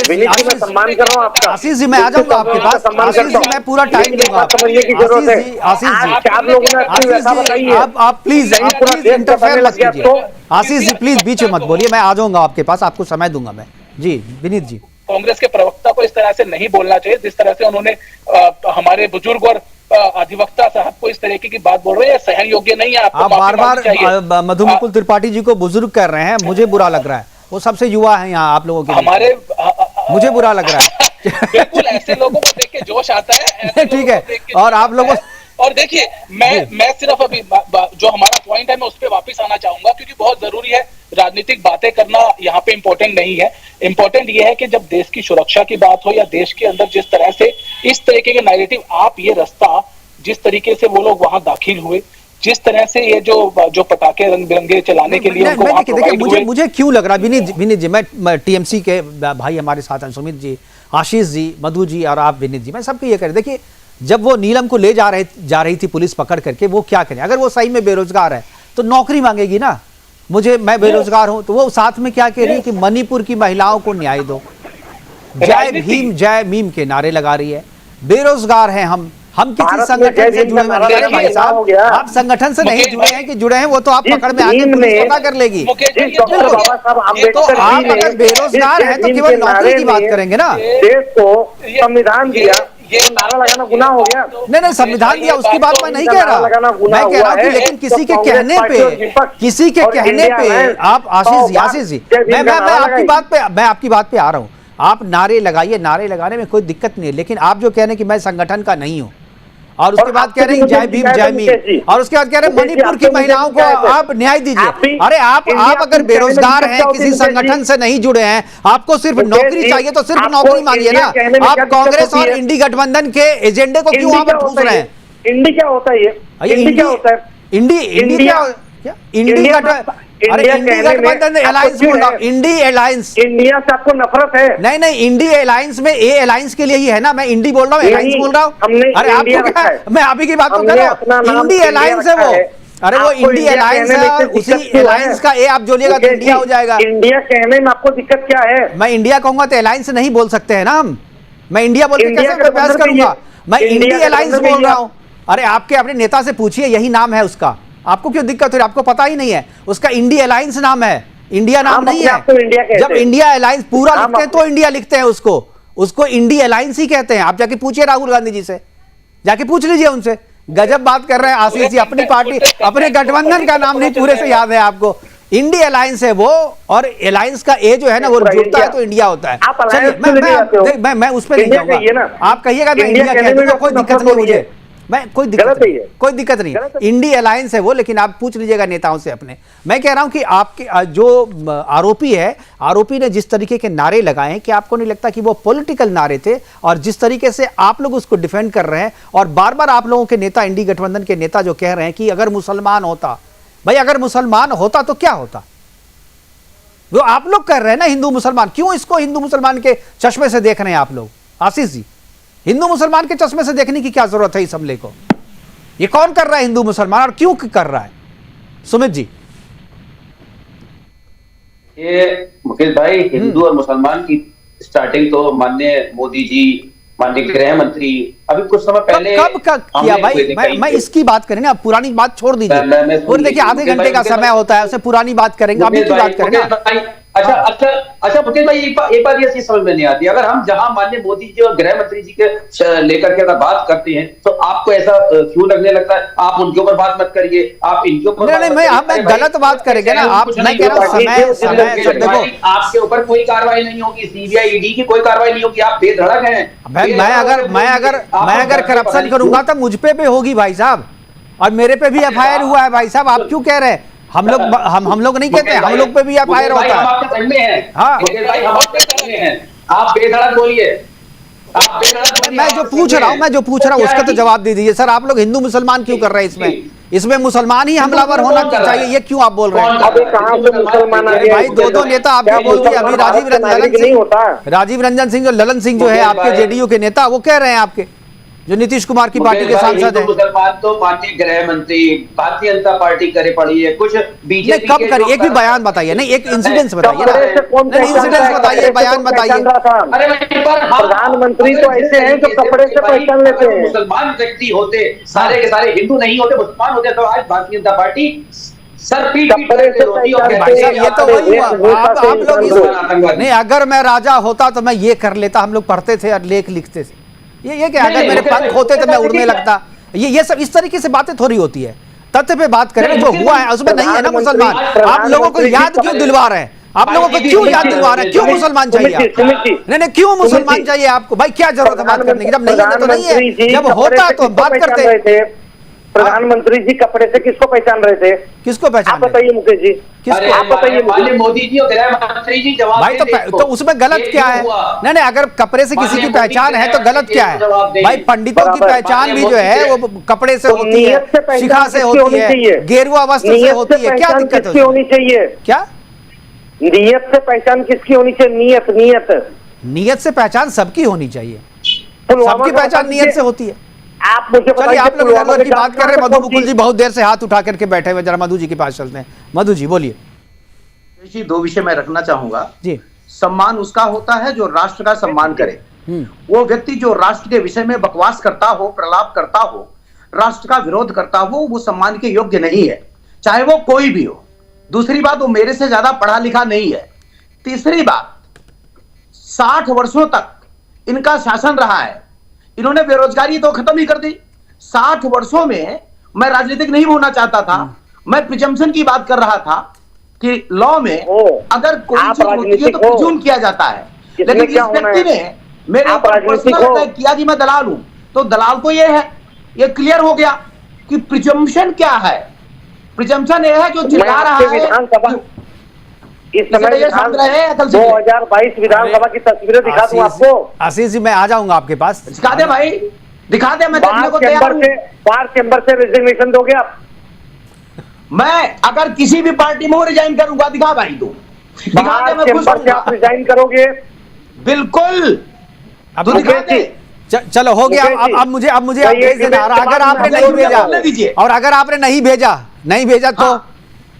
विनीत जी मैं सम्मान कर रहा हूँ आपका। आशीष जी मैं आ जाऊंगा आपके पास, आशीष जी मैं पूरा टाइम दूंगा। समझने की जरूरत है। आशीष जी, चार लोगों ने ऐसा बताइए, आप प्लीज इंटरफेयर मत कीजिए। आशीष जी प्लीज बीच में मत बोलिए, मैं आ जाऊंगा आपके पास, आपको समय दूंगा मैं। जी विनीत जी, कांग्रेस के प्रवक्ता को इस तरह से नहीं बोलना चाहिए जिस तरह से उन्होंने हमारे बुजुर्ग और अधिवक्ता साहब को इस तरीके की बात बोल रहे हैं, सहन योग्य नहीं है। आप बार बार मधु मुकुल त्रिपाठी जी को बुजुर्ग कर रहे हैं, मुझे बुरा लग रहा है। वो सबसे युवा है यहाँ आप लोगों के, हमारे मुझे बुरा लग रहा है। बिल्कुल, ऐसे लोगों को देख के जोश आता है। ठीक है, और आप लोगों और देखिए मैं सिर्फ अभी जो हमारा पॉइंट है मैं उस पर वापस आना चाहूंगा, क्योंकि बहुत जरूरी है। राजनीतिक बातें करना यहाँ पे इम्पोर्टेंट नहीं है। इम्पोर्टेंट ये है कि जब देश की सुरक्षा की बात हो या देश के अंदर जिस तरह से इस तरीके के नैरेटिव, आप ये रास्ता जिस तरीके से वो लोग वहां दाखिल हुए, जिस तरह से ये जो पटाखे रंग बिरंगे चलाने के लिए उनको वहां प्रोवाइड हुए, मुझे क्यों लग रहा है विनीत जी, मैं टीएमसी के भाई हमारे साथ हैं, सुमित जी, आशीष जी, मधु जी और आप विनीत जी, मैं सबको ये कह रहे, देखिए जब वो नीलम को ले जा रही थी पुलिस पकड़ करके, वो क्या करें? अगर वो सही में बेरोजगार है तो नौकरी मांगेगी ना। मैं बेरोजगार हूं, तो वो साथ में क्या कह रही है कि मणिपुर की महिलाओं को न्याय दो, जय भीम जय मीम के नारे लगा रही है। बेरोजगार हैं हम किसी संगठन से जुड़े हैं भाई साहब? आप संगठन से नहीं जुड़े हैं कि जुड़े हैं, वो तो आप पकड़ में आके पुलिस पता कर लेगी। तो आप अगर बेरोजगार हैं तो केवल नौकरी की बात करेंगे ना। देश को संविधान दिया, ये नारा लगाना गुनाह हो गया? नहीं, संविधान दिया उसकी बात मैं नहीं कह रहा, मैं कह रहा हूँ कि लेकिन किसी के कहने पे आप आशीष जी मैं आपकी बात पे आ रहा हूँ। आप नारे लगाइए, नारे लगाने में कोई दिक्कत नहीं है, लेकिन आप जो कह रहे हैं कि मैं संगठन का नहीं हूँ, और उसके बाद कह रहे हैं जय भीम जय मीम, और उसके बाद कह रहे हैं मणिपुर की महिलाओं को आप न्याय दीजिए। अरे आप अगर बेरोजगार हैं, किसी संगठन से नहीं जुड़े हैं, आपको सिर्फ नौकरी चाहिए तो सिर्फ नौकरी मांगिए ना। आप कांग्रेस और इंडी गठबंधन के एजेंडे को क्यों वहां पर ठूस रहे हैं? इंडी क्या होता है? ये इंडी क्या होता है? इंडी गठबंधन, अरे इंडी गठबंधन अलायंस बोल रहा हूं, इंडी अलायंस। इंडिया से आपको नफरत है? नहीं, इंडी अलायंस में ए अलायंस के लिए ही है ना, मैं इंडी बोल रहा हूँ, अलायंस बोल रहा हूँ। अरे आपको क्या, मैं आप ही की बात तो कर रहा हूँ। इंडी अलायंस है वो, अरे वो इंडी अलायंस है, उसी अलायंस का ए आप जोड़िएगा तो इंडिया हो जाएगा। इंडिया कहने में आपको दिक्कत क्या है? मैं इंडिया कहूंगा तो अलायंस नहीं बोल सकते हैं ना हम। मैं इंडिया बोल के कैसे प्रयास करूंगा? मैं इंडी अलायंस बोल रहा हूँ। अरे आपके अपने नेता से पूछिए, यही नाम है उसका, आपको क्यों दिक्कत हो रही है? आपको पता ही नहीं है, उसका इंडी अलायंस नाम है, इंडिया नाम नहीं है। जब इंडिया अलायंस पूरा लिखते हैं तो इंडिया लिखते हैं, उसको इंडी अलायंस ही कहते हैं। आप जाके पूछिए राहुल गांधी जी से, जाके पूछ लीजिए उनसे। गजब बात कर रहे हैं आशीष जी, अपनी पार्टी अपने गठबंधन का नाम नहीं पूरे से याद है आपको। इंडी अलायंस है वो, और अलायंस का ए जो है ना वो जुड़ता है तो इंडिया होता है। चलिए मैं उस पर नहीं जाऊंगा, आप कहिएगा मैं इंडिया कहता हूं, कोई दिक्कत नहीं मुझे, कोई दिक्कत नहीं। इंडी अलायंस है वो, लेकिन आप पूछ लीजिएगा नेताओं से अपने। मैं कह रहा हूं कि आपके जो आरोपी ने जिस तरीके के नारे लगाए हैं, कि आपको नहीं लगता कि वो पॉलिटिकल नारे थे? और जिस तरीके से आप लोग उसको डिफेंड कर रहे हैं, और बार बार आप लोगों के नेता, इंडी गठबंधन के नेता जो कह रहे हैं कि अगर मुसलमान होता, भाई अगर मुसलमान होता तो क्या होता? वो आप लोग कर रहे हैं ना हिंदू मुसलमान, क्यों इसको हिंदू मुसलमान के चश्मे से देख रहे हैं आप लोग? आशीष जी, हिंदू मुसलमान के चश्मे से देखने की क्या जरूरत है इस हमले को? ये कौन कर रहा है हिंदू मुसलमान, और क्यों कर रहा है? सुमित जी। ये मुकेश भाई, हिंदू और मुसलमान की स्टार्टिंग तो माननीय मोदी जी, माननीय गृह मंत्री अभी कुछ समय पहले कब किया भाई? मैं इसकी बात करें ना, पुरानी बात छोड़ दीजिए। और देखिए आधे घंटे का समय होता है, उससे पुरानी बात करेंगे, अभी की बात करें ना। अच्छा मुकेश भाई, एक बात ये चीज समझ में नहीं आती, अगर हम जहां माननीय मोदी जी और गृह मंत्री जी के लेकर के अगर बात करते हैं तो आपको ऐसा क्यों लगने लगता है? आप उनके ऊपर बात मत करिए, आप इनके ऊपर मैं गलत बात करेंगे ना। आप, मैं कह रहा हूं समय देखो, आपके ऊपर कोई कार्रवाई नहीं होगी, सीबीआई ईडी की कोई कार्रवाई नहीं होगी, आप बेधड़क हैं। मैं अगर करप्शन करूंगा तो मुझ पे होगी भाई साहब, और मेरे पे भी एफआईआर हुआ है भाई साहब। आप क्यों कह रहे हैं? हम लोग नहीं कहते, हम लोग पे भी एफआईआर होता है। हाँ, आप बेधड़क बोलिए। मैं जो पूछ रहा हूँ उसका तो जवाब दे दीजिए। सर आप लोग हिंदू मुसलमान क्यों कर रहे हैं इसमें मुसलमान ही हमलावर होना चाहिए, ये क्यों आप बोल रहे हैं? भाई दो नेता आपने बोल दिया अभी, राजीव रंजन सिंह और ललन सिंह जो है आपके जेडीयू के नेता, वो कह रहे हैं आपके जो नीतीश कुमार की पार्टी के सांसद है। मुसलमान तो माननीय गृह मंत्री भारतीय जनता पार्टी करे पड़ी है, कुछ बीजेपी कब करे, एक भी बयान बताइए, नहीं एक इंसिडेंस बताइए, इंसिडेंस बताइए, बयान बताइए। प्रधानमंत्री तो ऐसे हैं जो कपड़े से पहचान लेते हैं। मुसलमान व्यक्ति होते, सारे के सारे हिंदू नहीं होते, मुसलमान होते, तो आज भारतीय जनता पार्टी सर पीट रोती और भाई साहब ये तो वही हुआ। आप लोग नहीं, अगर मैं राजा होता तो मैं ये कर लेता, हम लोग पढ़ते थे और लेख लिखते थे, ये क्या अगर मेरे पंख होते तो मैं उड़ने लगता, ये सब इस तरीके से बातें थोड़ी होती है। तथ्य पे बात करें, जो हुआ है उसमें नहीं है ना मुसलमान। आप लोगों को याद क्यों दिलवा रहे हैं, आप लोगों को क्यों याद दिलवा रहे हैं, क्यों मुसलमान चाहिए आपको? नहीं क्यों मुसलमान चाहिए आपको भाई, क्या जरूरत है बात करने की? जब नहीं है तो नहीं है, जब होता तो बात करते हैं। प्रधानमंत्री जी कपड़े से किसको पहचान रहे थे? किसको पहचान? आप बताइए मुकेश जी, आप बताइए। मोदी जी और गृह मंत्री जी जवाब भाई तो उसमें गलत क्या है? नहीं, अगर कपड़े से किसी की पहचान है तो गलत क्या है भाई? पंडितों की पहचान भी जो है वो कपड़े से होती है, शिखा से होती है, गेरुआ वस्त्र से होती है, क्या दिक्कत होनी चाहिए? क्या नियत से पहचान किसकी होनी चाहिए? नियत से पहचान सबकी होनी चाहिए, सबकी पहचान नियत से होती है। आप मुझे चलिए, आप लोग की बात कर रहे हैं। मधु मुकुल जी बहुत देर से हाथ उठा करके बैठे हुए, जरा मधु जी के पास चलते हैं। मधु जी बोलिए। दो विषय मैं रखना चाहूंगा जी। सम्मान उसका होता है जो राष्ट्र का सम्मान करे। वो व्यक्ति जो राष्ट्र के विषय में बकवास करता हो, प्रलाप करता हो, राष्ट्र का विरोध करता हो, वो सम्मान के योग्य नहीं है, चाहे वो कोई भी हो। दूसरी बात, वो मेरे से ज्यादा पढ़ा लिखा नहीं है। तीसरी बात, 60 वर्षों तक इनका शासन रहा है, इन्होंने बेरोजगारी तो खत्म ही कर दी। 60 वर्षों में मैं राजनीतिक नहीं होना चाहता था, मैं प्रिजम्पशन की बात कर रहा था कि लॉ में अगर कोई चीज होती है तो प्रिज्यूम किया जाता है, लेकिन इस व्यक्ति ने मेरे ऊपर पर्सनल अटैक किया कि मैं दलाल हूं, तो दलाल तो ये है, ये क्लियर हो गया कि प्रिजम्पशन क्या है। प्रिजम्पशन ये है जो चिल्ला रहा है। इस समय 2022 विधानसभा की तस्वीरें दिखा दूं आपको। आशीष जी मैं आ जाऊंगा आपके पास, दिखा दे भाई, दिखा दे। मैं बार चैम्बर से रिजिग्नेशन दोगे आप? मैं अगर किसी भी पार्टी में रिजाइन करूंगा, दिखा भाई तू, दिखा दे, मैं खुश हूं। आप रिजाइन करोगे? बिल्कुल, अब दिखा दे। चलो हो गया। अब मुझे भेज देना। अगर आपने नहीं भेजा, और अगर आपने नहीं भेजा तो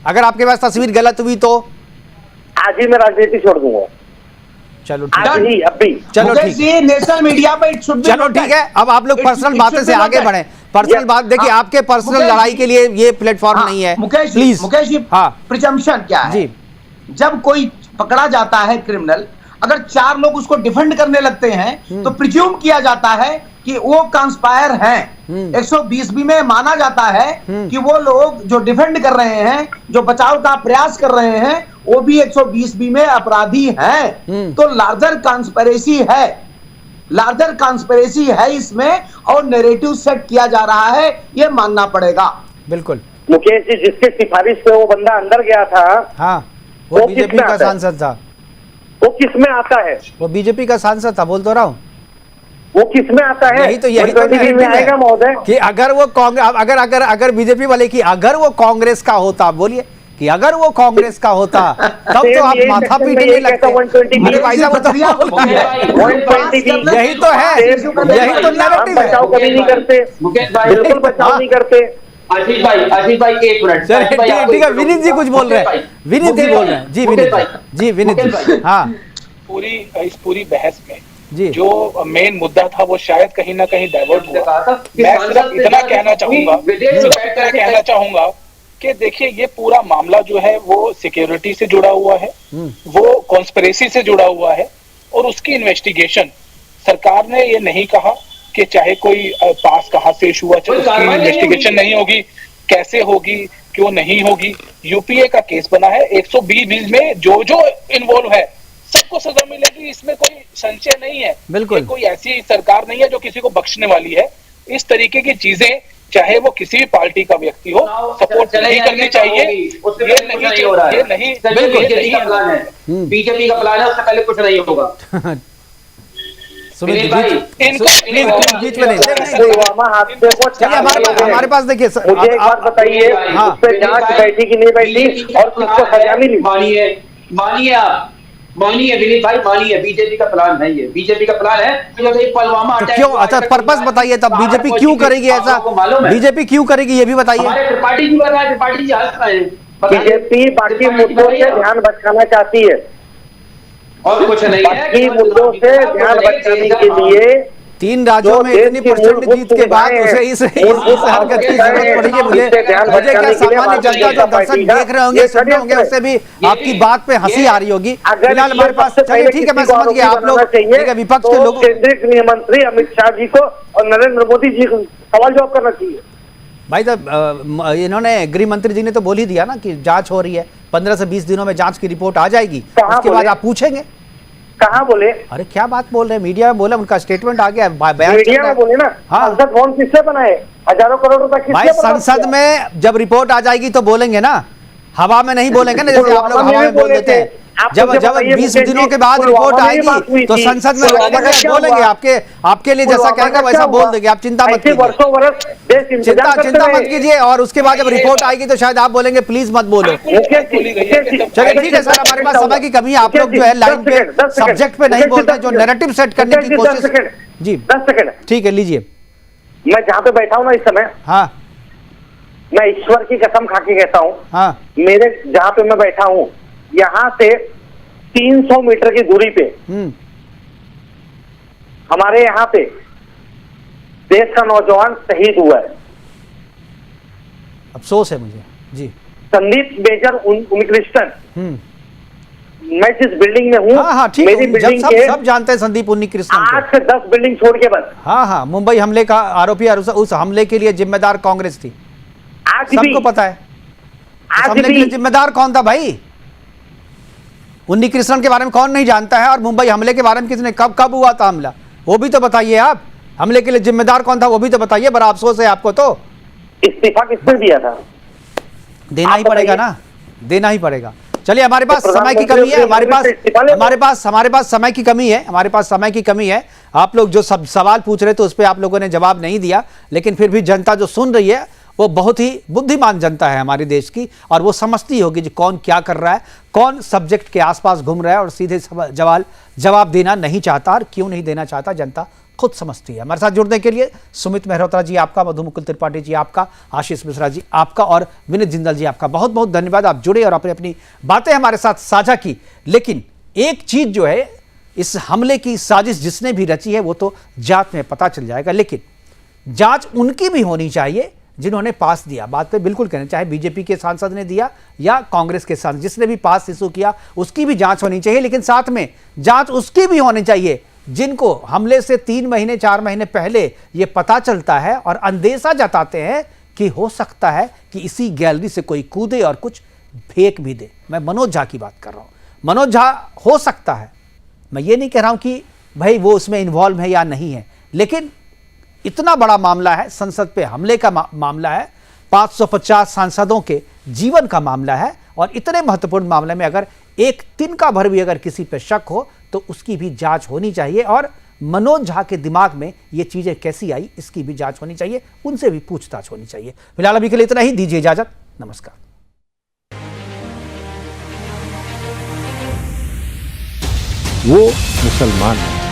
अगर आपके पास तस्वीर गलत हुई तो आज ही मैं राजनीति छोड़ दूंगा। चलो अभी चलो ठीक है, नेशनल मीडिया पे चलो ठीक है। अब आप लोग पर्सनल बातें से आगे बढ़े। पर्सनल बात देखिए, आपके पर्सनल लड़ाई के लिए ये प्लेटफॉर्म नहीं है। प्लीज मुकेश जी, प्रिजम्पशन क्या है? जी, जब कोई पकड़ा जाता है क्रिमिनल, अगर 4 लोग उसको डिफेंड करने लगते हैं तो प्रिज्यूम किया जाता है कि वो कंस्पायर हैं। 120B में माना जाता है कि वो लोग जो डिफेंड कर रहे हैं, जो बचाव का प्रयास कर रहे हैं, वो भी 120B में अपराधी हैं। तो लार्जर कॉन्स्पिरेसी है इसमें, और नैरेटिव सेट किया जा रहा है, ये मानना पड़ेगा। बिल्कुल मुकेश जी, जिसके सिफारिश पे वो बंदा अंदर गया था, हाँ, वो बीजेपी का सांसद था। वो किस में आता है? वो बीजेपी का सांसद था, बोल तो रहा हूँ। वो किस में आता है? यही तो आएगा महोदय कि अगर वो अगर बीजेपी वाले की अगर वो कांग्रेस का होता, बोलिए कि अगर वो कांग्रेस का होता तब तो आप माथा पीटने लगते। यही तो है, यही तो नैरेटिव है। बचाव कभी नहीं करते, बिल्कुल बचाव नहीं करते। आशीष भाई 1 मिनट। ठीक है, विनीत जी कुछ बोल रहे हैं। विनीत जी बोल रहे हैं। जी विनीत जी। हाँ, इस पूरी बहस में जो मेन मुद्दा था वो शायद कहीं ना कहीं डाइवर्ट हुआ। मैं सिर्फ इतना कहना चाहूंगा कि देखिए, ये पूरा मामला जो है वो सिक्योरिटी से जुड़ा हुआ है, वो कॉन्स्पिरेसी से जुड़ा हुआ है, और उसकी इन्वेस्टिगेशन सरकार ने ये नहीं कहा कि चाहे कोई पास कहाँ से इशू हुआ, उसकी इन्वेस्टिगेशन नहीं होगी, कैसे होगी, क्यों नहीं होगी। यूपीए का केस बना है, 120 में जो इन्वॉल्व है सबको सजा मिलेगी, इसमें कोई संशय नहीं है। बिल्कुल, कोई ऐसी सरकार नहीं है जो किसी को बख्शने वाली है। इस तरीके की चीजें चाहे वो किसी भी पार्टी का व्यक्ति हो, सपोर्ट नहीं करनी चाहिए। ये नहीं बीजेपी का प्लान है, उससे पहले कुछ नहीं होगा। हमारे पास देखिए, मुझे एक बात बताइए, उस पर जांच बैठी कि नहीं बैठी और किसको सजा मिली? मानिए आप मानिए विनीत भाई, मानिए बीजेपी का प्लान है, ये बीजेपी का प्लान है। पुलवामा तो क्यों, अच्छा पर्पस बताइए तब, बीजेपी क्यों करेगी ऐसा, बीजेपी क्यों करेगी ये भी बताइए। त्रिपाठी जी बता रहे, त्रिपाठी जी हंस रहे हैं। बीजेपी बाकी मुद्दों से ध्यान भटकाना चाहती है और कुछ नहीं है, बाकी मुद्दों से ध्यान भटकाने के लिए 3 राज्यों में इतनी प्रचंड जीत के बाद उसे इस हरकत की जरूरत पड़ी है। मुझे क्या सामान्य जनता जो दर्शक देख रहे होंगे, सुन रहे होंगे, उससे भी आपकी बात पे हंसी आ रही होगी। फिलहाल हमारे पास, चलिए ठीक है, मैं समझ गया आप लोग, ठीक है, विपक्ष के लोग, केंद्रीय गृह मंत्री अमित शाह जी को और नरेंद्र मोदी जी को सवाल जवाब करना चाहिए। भाई तो इन्होंने, गृह मंत्री जी ने तो बोल ही दिया ना कि जांच हो रही है, 15 से 20 दिनों में जांच की रिपोर्ट आ जाएगी, उसके बाद आप पूछेंगे। कहाँ बोले? अरे क्या बात बोल रहे हैं, मीडिया में बोला, उनका स्टेटमेंट आ गया, बयान मीडिया में बोले ना। हाँ, संसद भवन किससे बनाए, हजारों करोड़ रुपए किससे भाई संसद में जब रिपोर्ट आ जाएगी तो बोलेंगे ना, हवा में नहीं बोलेंगे ना, जैसे आप लोग हवा में बोल देते हैं। जब 20 दिनों के बाद रिपोर्ट आएगी तो संसद में बोलेंगे, आपके लिए जैसा कहेंगे वैसा बोल देंगे, आप चिंता मत कीजिए, चिंता मत कीजिए। और उसके बाद जब रिपोर्ट आएगी तो शायद आप बोलेंगे प्लीज मत बोलो। चलिए ठीक है सर, हमारे पास समय की कमी है, आप लोग जो है लाइन पे सब्जेक्ट पे नहीं बोलते, जो नैरेटिव सेट करने की कोशिश। जी 10 सेकंड, ठीक है, लीजिए। मैं जहाँ पे बैठा हूँ ना इस समय, हाँ, मैं ईश्वर की कसम खा के कहता हूँ, हाँ, मेरे जहाँ पे मैं बैठा हूँ यहाँ से 300 मीटर की दूरी पे हमारे यहाँ पे देश का नौजवान शहीद हुआ है। अफसोस है मुझे जी। संदीप मेजर उन्नीकृष्णन, मैं जिस बिल्डिंग में हूँ, हाँ, ठीक, मेरी बिल्डिंग के सब जानते हैं संदीप उन्नीकृष्णन, 8 से 10 बिल्डिंग छोड़ के बस। हाँ, मुंबई हमले का आरोपी, उस हमले के लिए जिम्मेदार कांग्रेस थी, सबको पता है। हमले के लिए जिम्मेदार कौन था भाई? उन्नीकृष्णन के बारे में कौन नहीं जानता है? और मुंबई हमले के बारे में किसने, कब हुआ था हमला, वो भी तो बताइए आप। हमले के लिए जिम्मेदार कौन था वो भी तो बताइए। बड़ा अफसोस है आपको। तो इस्तीफा किसने दिया था? देना ही पड़ेगा ना, देना ही पड़ेगा। चलिए, हमारे पास समय की कमी है, हमारे पास समय की कमी है, हमारे पास समय की कमी है। आप लोग जो सब सवाल पूछ रहे थे उस पर आप लोगों ने जवाब नहीं दिया, लेकिन फिर भी जनता जो सुन रही है वो बहुत ही बुद्धिमान जनता है हमारे देश की, और वो समझती होगी कि कौन क्या कर रहा है, कौन सब्जेक्ट के आसपास घूम रहा है और सीधे जवाब देना नहीं चाहता, और क्यों नहीं देना चाहता जनता खुद समझती है। हमारे साथ जुड़ने के लिए सुमित मेहरोत्रा जी आपका, मधु मुकुल त्रिपाठी जी आपका, आशीष मिश्रा जी आपका और विनीत जिंदल जी आपका बहुत बहुत धन्यवाद। आप जुड़े और अपनी अपनी बातें हमारे साथ साझा की। लेकिन एक चीज जो है, इस हमले की साजिश जिसने भी रची है वो तो जांच में पता चल जाएगा, लेकिन जांच उनकी भी होनी चाहिए जिन्होंने पास दिया। बात पे बिल्कुल कहना, चाहे बीजेपी के सांसद ने दिया या कांग्रेस के सांसद, जिसने भी पास इशू किया उसकी भी जांच होनी चाहिए। लेकिन साथ में जांच उसकी भी होनी चाहिए जिनको हमले से 3 महीने 4 महीने पहले ये पता चलता है और अंदेशा जताते हैं कि हो सकता है कि इसी गैलरी से कोई कूदे और कुछ फेंक भी दे। मैं मनोज झा की बात कर रहा हूं। मनोज झा हो सकता है, मैं ये नहीं कह रहा हूं कि भाई वो उसमें इन्वॉल्व है या नहीं है, लेकिन इतना बड़ा मामला है, संसद पे हमले का मामला है, 550 सांसदों के जीवन का मामला है, और इतने महत्वपूर्ण मामले में अगर एक तिनका भर भी अगर किसी पे शक हो तो उसकी भी जांच होनी चाहिए, और मनोज झा के दिमाग में ये चीजें कैसी आई इसकी भी जांच होनी चाहिए, उनसे भी पूछताछ होनी चाहिए। फिलहाल अभी के लिए इतना ही, दीजिए इजाजत, नमस्कार। वो मुसलमान है,